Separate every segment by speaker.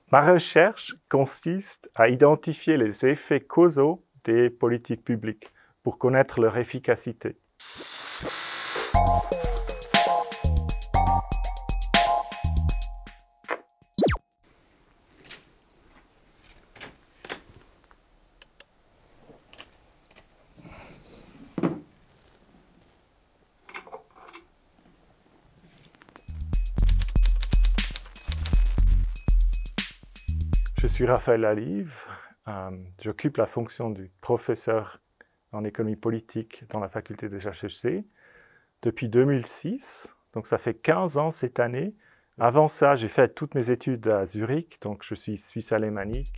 Speaker 1: Ma recherche consiste à identifier les effets causaux des politiques publiques pour connaître leur efficacité. Je suis Raphaël Lalive, j'occupe la fonction du professeur en économie politique dans la faculté des HEC depuis 2006, donc ça fait 15 ans cette année. Avant ça, j'ai fait toutes mes études à Zurich, donc je suis suisse alémanique.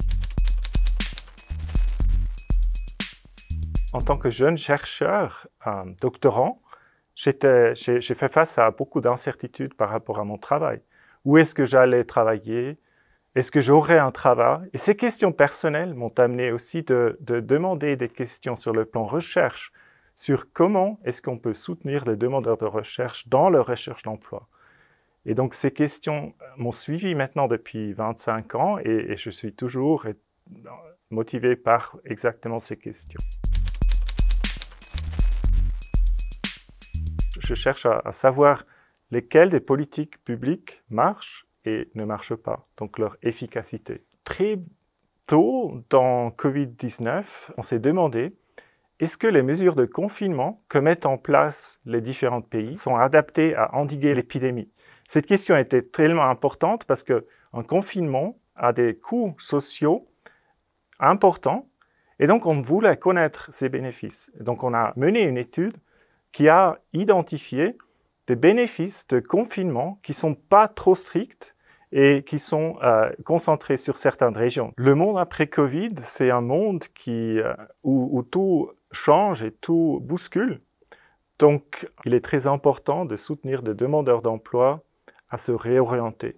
Speaker 1: En tant que jeune chercheur, doctorant, j'ai fait face à beaucoup d'incertitudes par rapport à mon travail. Où est-ce que j'allais travailler? Est-ce que j'aurais un travail? Et ces questions personnelles m'ont amené aussi de demander des questions sur le plan recherche, sur comment est-ce qu'on peut soutenir les demandeurs de recherche dans leur recherche d'emploi. Et donc ces questions m'ont suivi maintenant depuis 25 ans et je suis toujours motivé par exactement ces questions. Je cherche à savoir lesquelles des politiques publiques marchent et ne marchent pas, donc leur efficacité. Très tôt dans Covid-19, on s'est demandé est-ce que les mesures de confinement que mettent en place les différents pays sont adaptées à endiguer l'épidémie? Cette question était tellement importante parce qu'un confinement a des coûts sociaux importants et donc on voulait connaître ses bénéfices. Donc on a mené une étude qui a identifié des bénéfices de confinement qui ne sont pas trop stricts et qui sont concentrés sur certaines régions. Le monde après Covid, c'est un monde où tout change et tout bouscule. Donc, il est très important de soutenir des demandeurs d'emploi à se réorienter.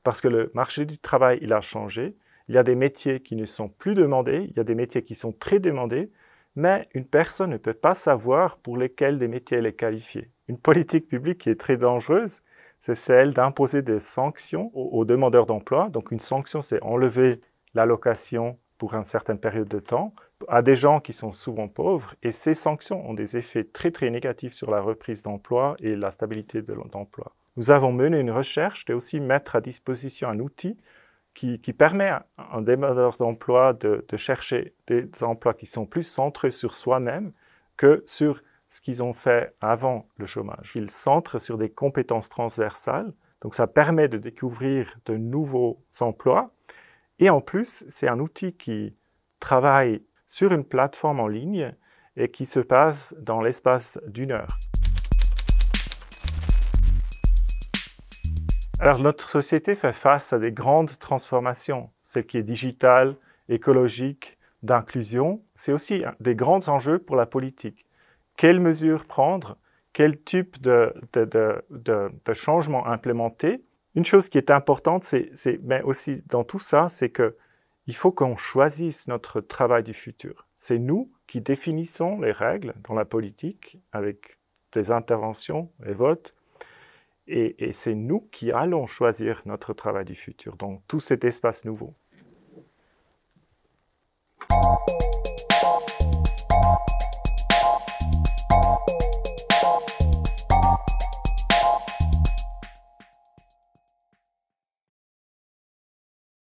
Speaker 1: Parce que le marché du travail, il a changé. Il y a des métiers qui ne sont plus demandés, il y a des métiers qui sont très demandés, mais une personne ne peut pas savoir pour lesquels des métiers elle est qualifiée. Une politique publique qui est très dangereuse, c'est celle d'imposer des sanctions aux demandeurs d'emploi. Donc une sanction, c'est enlever l'allocation pour une certaine période de temps à des gens qui sont souvent pauvres. Et ces sanctions ont des effets très très négatifs sur la reprise d'emploi et la stabilité de l'emploi. Nous avons mené une recherche et aussi mettre à disposition un outil qui permet à un demandeur d'emploi de chercher des emplois qui sont plus centrés sur soi-même que sur ce qu'ils ont fait avant le chômage. Ils centrent sur des compétences transversales, donc ça permet de découvrir de nouveaux emplois. Et en plus, c'est un outil qui travaille sur une plateforme en ligne et qui se passe dans l'espace d'1 heure. Alors, notre société fait face à des grandes transformations, celle qui est digitale, écologique, d'inclusion. C'est aussi des grands enjeux pour la politique. Quelles mesures prendre? Quel type de changement implémenter? Une chose qui est importante, mais aussi dans tout ça, c'est qu'il faut qu'on choisisse notre travail du futur. C'est nous qui définissons les règles dans la politique avec des interventions et votes. Et c'est nous qui allons choisir notre travail du futur, donc tout cet espace nouveau.